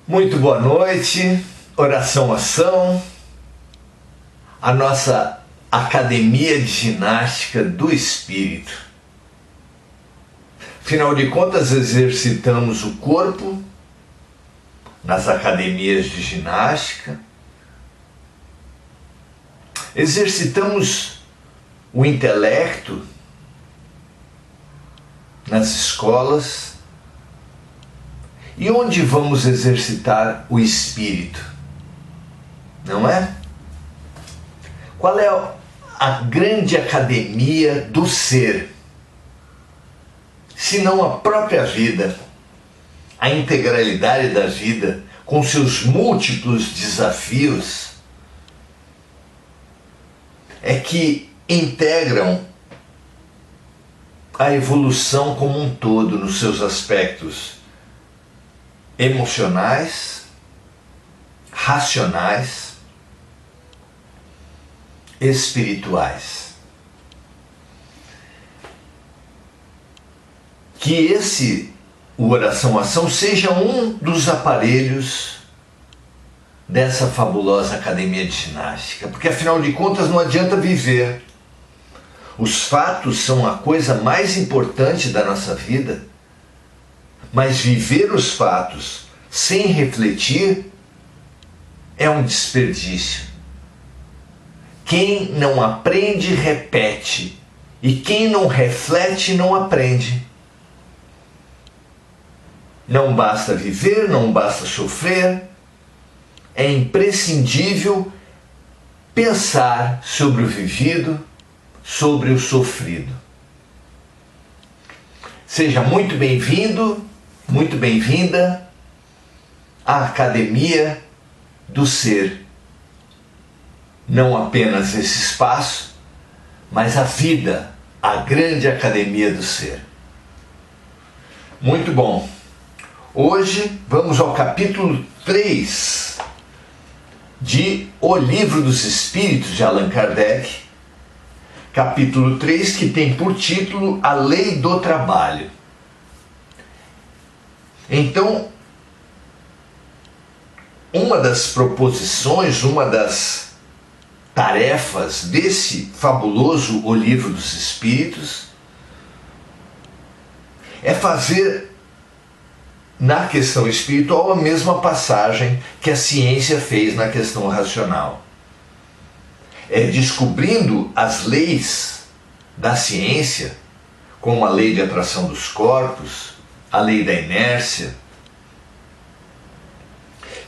Muito boa noite, oração ação, a nossa academia de ginástica do espírito. Afinal de contas, exercitamos o corpo nas academias de ginástica, exercitamos o intelecto nas escolas. E onde vamos exercitar o espírito? Não é? Qual é a grande academia do ser? Se não a própria vida, a integralidade da vida, com seus múltiplos desafios, é que integram a evolução como um todo nos seus aspectos emocionais, racionais, espirituais. Que o oração-ação seja um dos aparelhos dessa fabulosa academia de ginástica, porque afinal de contas não adianta viver. Os fatos são a coisa mais importante da nossa vida. Mas viver os fatos sem refletir é um desperdício. Quem não aprende, repete. E quem não reflete, não aprende. Não basta viver, não basta sofrer. É imprescindível pensar sobre o vivido, sobre o sofrido. Seja muito bem-vindo, muito bem-vinda à Academia do Ser. Não apenas esse espaço, mas a vida, a grande Academia do Ser. Muito bom. Hoje vamos ao capítulo 3 de O Livro dos Espíritos de Allan Kardec. Capítulo 3, que tem por título A Lei do Trabalho. Então, uma das proposições, uma das tarefas desse fabuloso O Livro dos Espíritos é fazer na questão espiritual a mesma passagem que a ciência fez na questão racional. É descobrindo as leis da ciência, como a lei de atração dos corpos, a lei da inércia,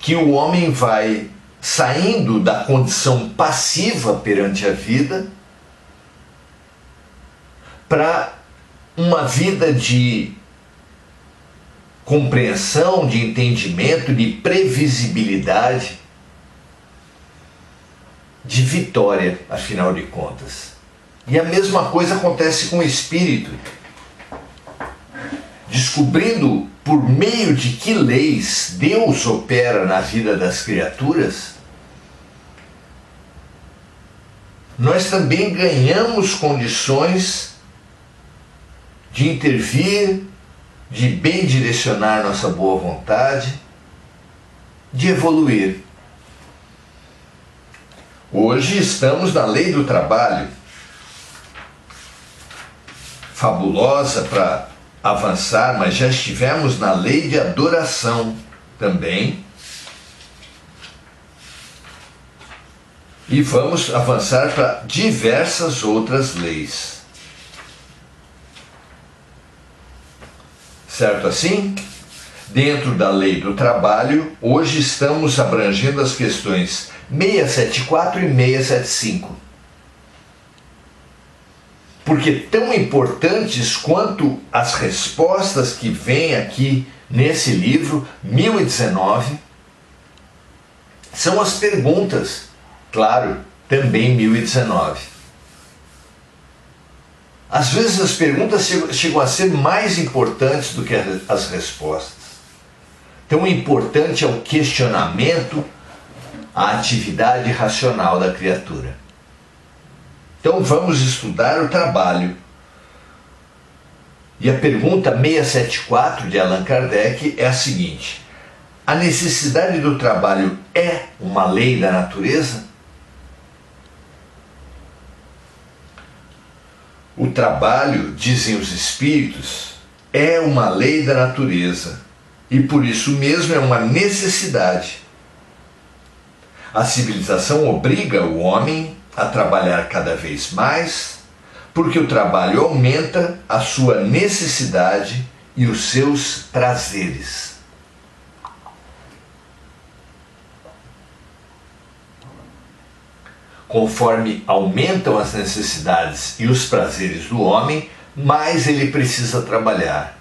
que o homem vai saindo da condição passiva perante a vida para uma vida de compreensão, de entendimento, de previsibilidade, de vitória, afinal de contas. E a mesma coisa acontece com o espírito. Descobrindo por meio de que leis Deus opera na vida das criaturas, nós também ganhamos condições de intervir, de bem direcionar nossa boa vontade, de evoluir. Hoje estamos na lei do trabalho, fabulosa para avançar, mas já estivemos na lei de adoração também. E vamos avançar para diversas outras leis. Certo assim? Dentro da lei do trabalho, hoje estamos abrangendo as questões 674 e 675. Porque tão importantes quanto as respostas que vêm aqui nesse livro, 1019, são as perguntas, claro, também 1019. Às vezes as perguntas chegam a ser mais importantes do que as respostas. Tão importante é o questionamento, a atividade racional da criatura. Então vamos estudar o trabalho. E a pergunta 674 de Allan Kardec é a seguinte: A necessidade do trabalho é uma lei da natureza? O trabalho, dizem os espíritos, é uma lei da natureza e por isso mesmo é uma necessidade. A civilização obriga o homem a trabalhar cada vez mais, porque o trabalho aumenta a sua necessidade e os seus prazeres. Conforme aumentam as necessidades e os prazeres do homem, mais ele precisa trabalhar.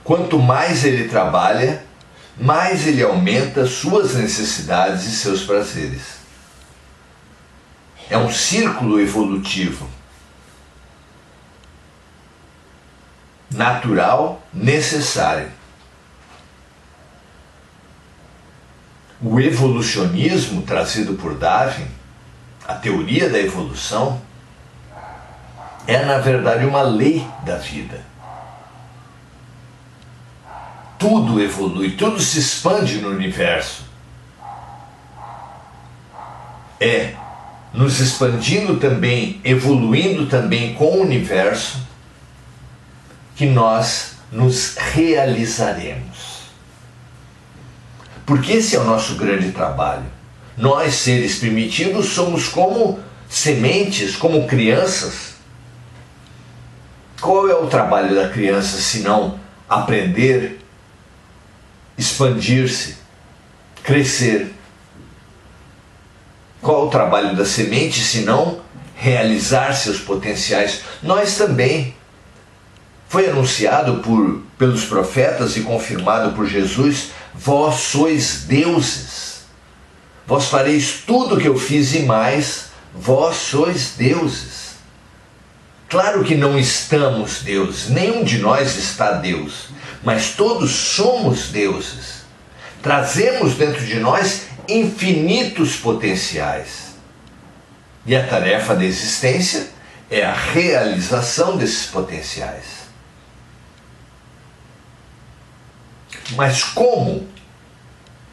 Quanto mais ele trabalha, mais ele aumenta suas necessidades e seus prazeres. É um círculo evolutivo. Natural, necessário. O evolucionismo trazido por Darwin, a teoria da evolução, é na verdade uma lei da vida. Tudo evolui, tudo se expande no universo. É nos expandindo também, evoluindo também com o universo, que nós nos realizaremos. Porque esse é o nosso grande trabalho. Nós, seres primitivos, somos como sementes, como crianças. Qual é o trabalho da criança se não aprender, expandir-se, crescer? Qual é o trabalho da semente se não realizar seus potenciais? Nós também. Foi anunciado pelos profetas e confirmado por Jesus: vós sois deuses. Vós fareis tudo o que eu fiz e mais, vós sois deuses. Claro que não estamos deuses, nenhum de nós está Deus, mas todos somos deuses. Trazemos dentro de nós infinitos potenciais. E a tarefa da existência é a realização desses potenciais. Mas como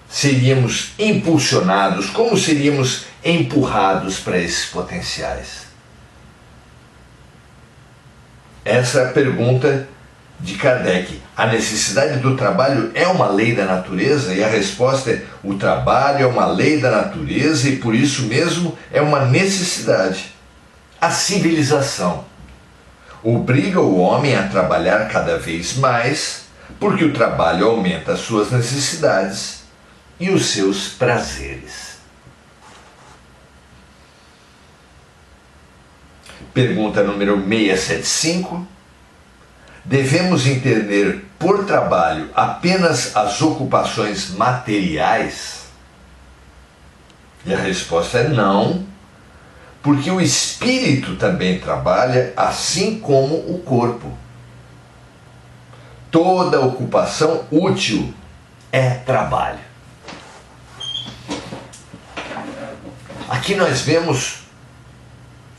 seríamos impulsionados, como seríamos empurrados para esses potenciais? Essa é a pergunta de Kardec. A necessidade do trabalho é uma lei da natureza? E a resposta é: o trabalho é uma lei da natureza e por isso mesmo é uma necessidade. A civilização obriga o homem a trabalhar cada vez mais, porque o trabalho aumenta as suas necessidades e os seus prazeres. Pergunta número 675. Devemos entender por trabalho apenas as ocupações materiais? E a resposta é não, porque o espírito também trabalha, assim como o corpo. Toda ocupação útil é trabalho. Aqui nós vemos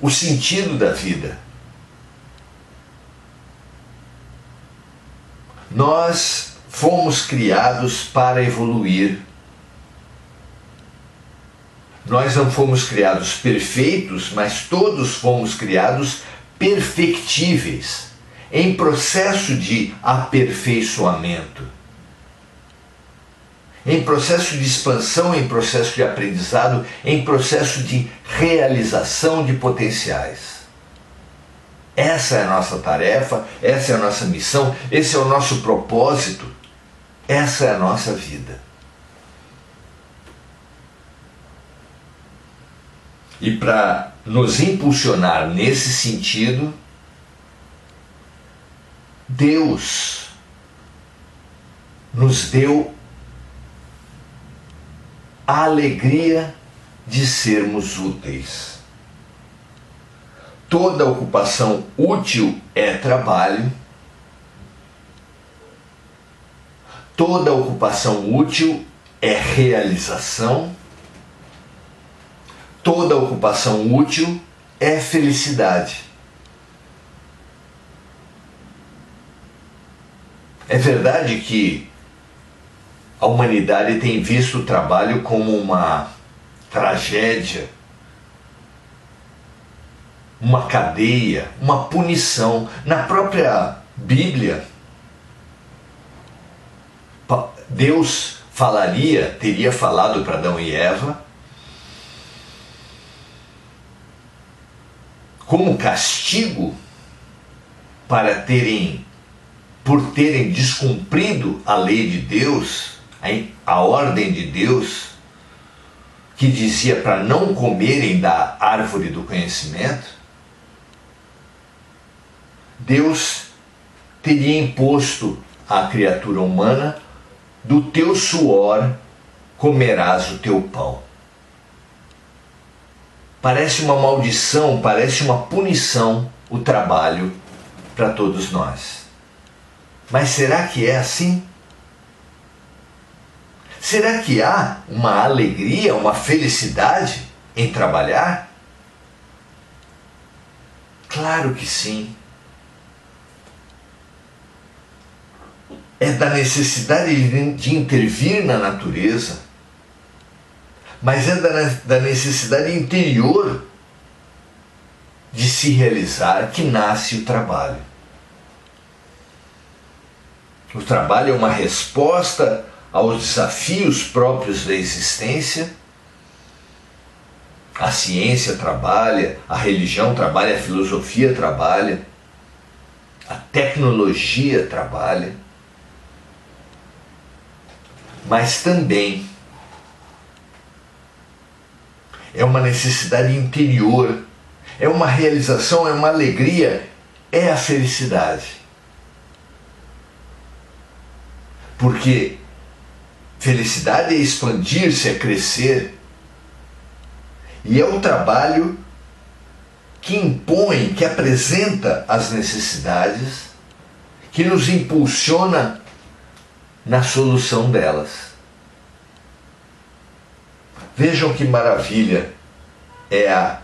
o sentido da vida. Nós fomos criados para evoluir. Nós não fomos criados perfeitos, mas todos fomos criados perfectíveis, em processo de aperfeiçoamento, em processo de expansão, em processo de aprendizado, em processo de realização de potenciais. Essa é a nossa tarefa, essa é a nossa missão, esse é o nosso propósito, essa é a nossa vida. E para nos impulsionar nesse sentido, Deus nos deu a alegria de sermos úteis. Toda ocupação útil é trabalho. Toda ocupação útil é realização. Toda ocupação útil é felicidade. É verdade que a humanidade tem visto o trabalho como uma tragédia, uma cadeia, uma punição. Na própria Bíblia, Deus teria falado para Adão e Eva, como castigo por terem descumprido a lei de Deus, a ordem de Deus, que dizia para não comerem da árvore do conhecimento. Deus teria imposto à criatura humana: do teu suor comerás o teu pão. Parece uma maldição, parece uma punição o trabalho para todos nós. Mas será que é assim? Será que há uma alegria, uma felicidade em trabalhar? Claro que sim. É da necessidade de intervir na natureza, mas é da necessidade interior de se realizar que nasce o trabalho. O trabalho é uma resposta aos desafios próprios da existência. A ciência trabalha, a religião trabalha, a filosofia trabalha, a tecnologia trabalha. Mas também é uma necessidade interior, é uma realização, é uma alegria, é a felicidade. Porque felicidade é expandir-se, é crescer. E é o trabalho que impõe, que apresenta as necessidades, que nos impulsiona na solução delas. Vejam que maravilha é a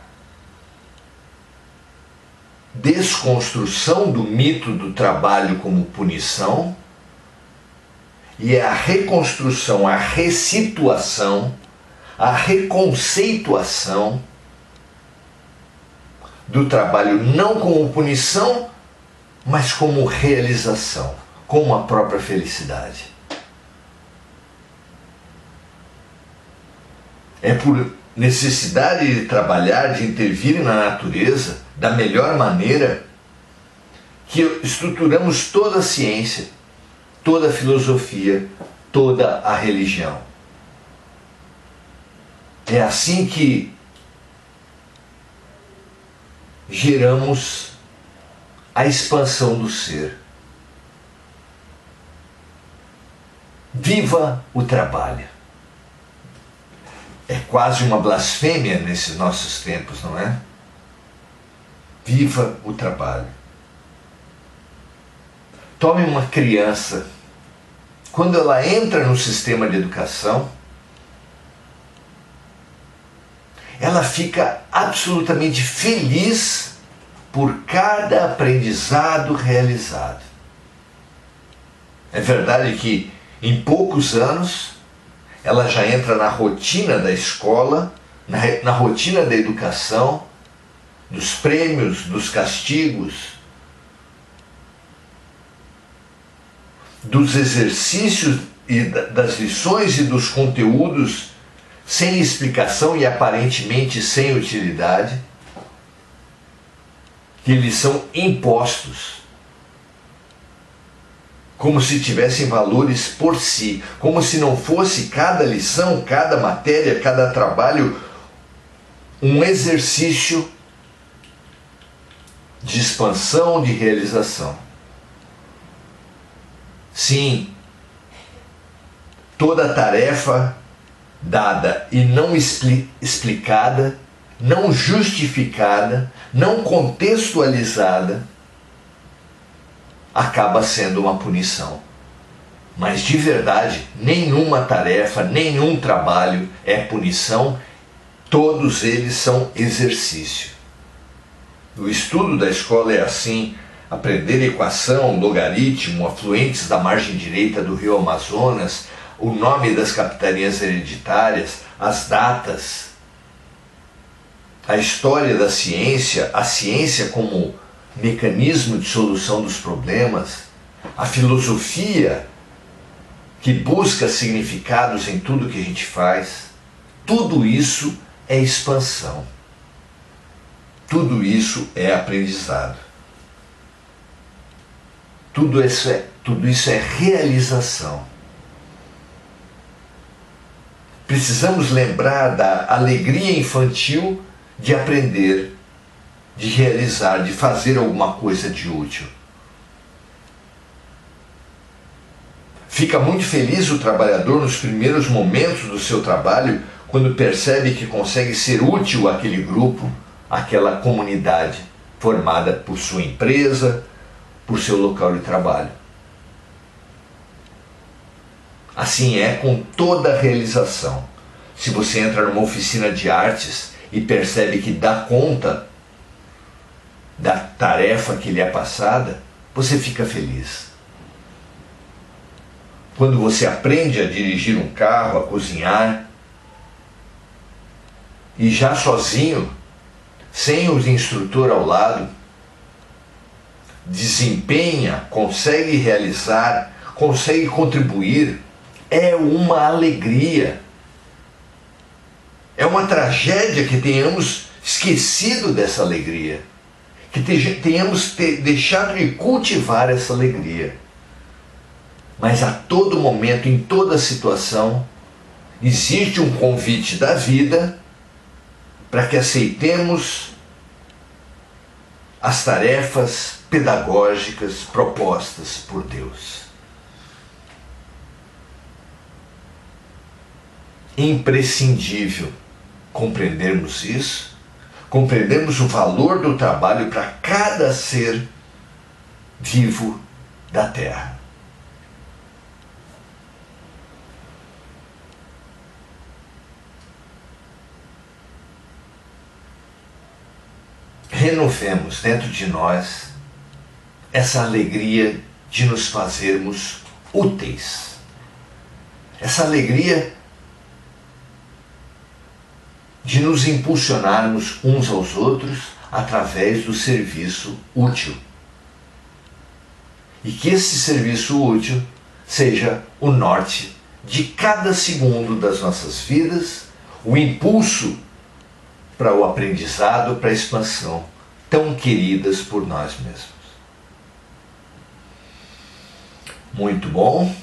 desconstrução do mito do trabalho como punição e é a reconstrução, a ressituação, a reconceituação do trabalho não como punição, mas como realização, como a própria felicidade. É por necessidade de trabalhar, de intervir na natureza da melhor maneira que estruturamos toda a ciência, toda a filosofia, toda a religião. É assim que geramos a expansão do ser. Viva o trabalho! É quase uma blasfêmia nesses nossos tempos, não é? Viva o trabalho! Tome uma criança, quando ela entra no sistema de educação, ela fica absolutamente feliz por cada aprendizado realizado. É verdade que em poucos anos ela já entra na rotina da escola, na rotina da educação, dos prêmios, dos castigos, dos exercícios e das lições e dos conteúdos sem explicação e aparentemente sem utilidade, que lhes são impostos, como se tivessem valores por si, como se não fosse cada lição, cada matéria, cada trabalho um exercício de expansão, de realização. Sim, toda tarefa dada e não explicada, não justificada, não contextualizada, acaba sendo uma punição. Mas de verdade, nenhuma tarefa, nenhum trabalho é punição, todos eles são exercício. O estudo da escola é assim: aprender equação, logaritmo, afluentes da margem direita do rio Amazonas, o nome das capitanias hereditárias, as datas, a história da ciência, a ciência como mecanismo de solução dos problemas, a filosofia que busca significados em tudo que a gente faz, tudo isso é expansão. Tudo isso é aprendizado. Tudo isso é realização. Precisamos lembrar da alegria infantil de aprender, de realizar, de fazer alguma coisa de útil. Fica muito feliz o trabalhador nos primeiros momentos do seu trabalho, quando percebe que consegue ser útil àquele grupo, àquela comunidade formada por sua empresa, por seu local de trabalho. Assim é com toda a realização. Se você entra numa oficina de artes e percebe que dá conta da tarefa que lhe é passada, você fica feliz. Quando você aprende a dirigir um carro, a cozinhar, e já sozinho, sem o instrutor ao lado, desempenha, consegue realizar, consegue contribuir, é uma alegria. É uma tragédia que tenhamos esquecido dessa alegria, que tenhamos deixado de cultivar essa alegria. Mas a todo momento, em toda situação, existe um convite da vida para que aceitemos as tarefas pedagógicas propostas por Deus. Imprescindível compreendermos isso, compreendermos o valor do trabalho para cada ser vivo da Terra. Renovemos dentro de nós essa alegria de nos fazermos úteis. Essa alegria de nos impulsionarmos uns aos outros através do serviço útil. E que esse serviço útil seja o norte de cada segundo das nossas vidas, o impulso para o aprendizado, para a expansão, tão queridas por nós mesmos. Muito bom.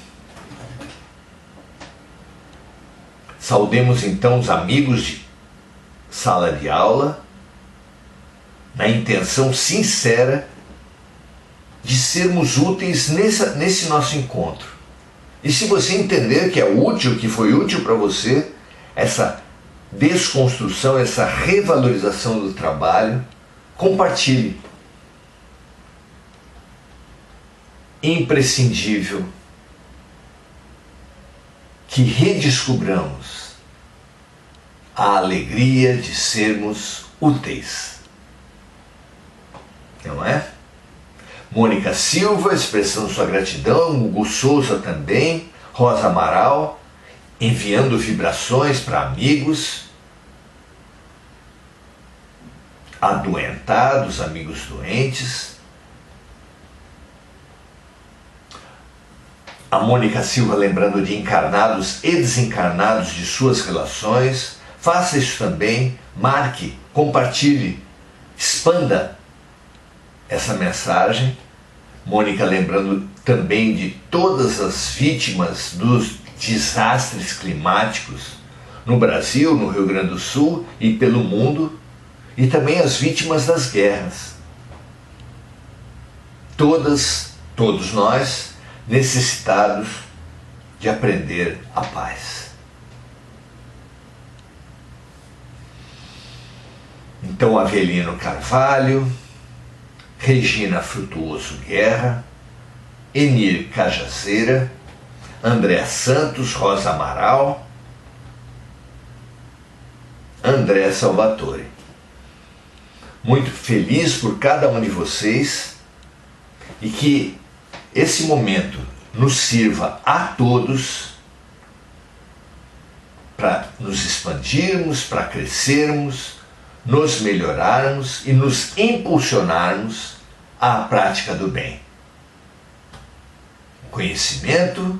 Saudemos então os amigos de sala de aula, na intenção sincera de sermos úteis nesse nosso encontro. E se você entender que é útil, que foi útil para você, essa desconstrução, essa revalorização do trabalho, compartilhe. Imprescindível que redescubramos a alegria de sermos úteis. Não é? Mônica Silva expressando sua gratidão, Hugo Souza também, Rosa Amaral enviando vibrações para amigos adoentados, amigos doentes. A Mônica Silva lembrando de encarnados e desencarnados de suas relações. Faça isso também, marque, compartilhe, expanda essa mensagem. Mônica lembrando também de todas as vítimas dos desastres climáticos no Brasil, no Rio Grande do Sul e pelo mundo, e também as vítimas das guerras. Todos nós necessitados de aprender a paz. Então, Avelino Carvalho, Regina Frutuoso Guerra, Enir Cajazeira, André Santos, Rosa Amaral, André Salvatore. Muito feliz por cada um de vocês e que esse momento nos sirva a todos para nos expandirmos, para crescermos, nos melhorarmos e nos impulsionarmos à prática do bem. O conhecimento,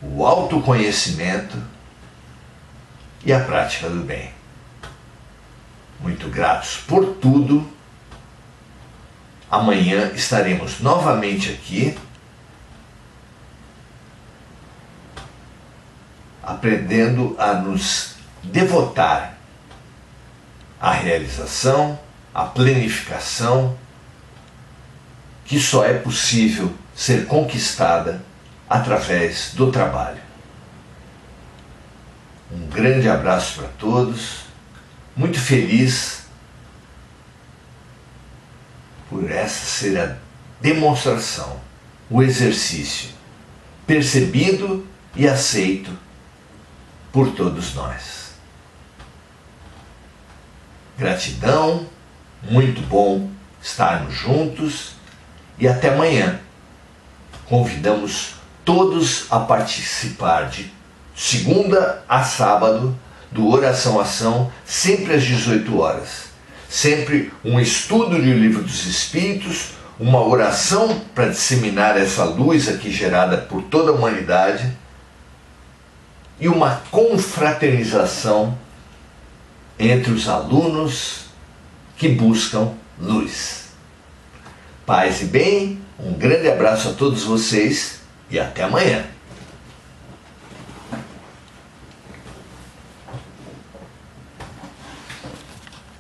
o autoconhecimento e a prática do bem. Muito gratos por tudo. Amanhã estaremos novamente aqui, aprendendo a nos devotar à realização, à planificação, que só é possível ser conquistada através do trabalho. Um grande abraço para todos, muito feliz por essa ser a demonstração, o exercício percebido e aceito por todos nós. Gratidão, muito bom estarmos juntos e até amanhã. Convidamos todos a participar de segunda a sábado do Oração Ação, sempre às 18 horas. Sempre um estudo do Livro dos Espíritos, uma oração para disseminar essa luz aqui gerada por toda a humanidade e uma confraternização entre os alunos que buscam luz. Paz e bem, um grande abraço a todos vocês e até amanhã.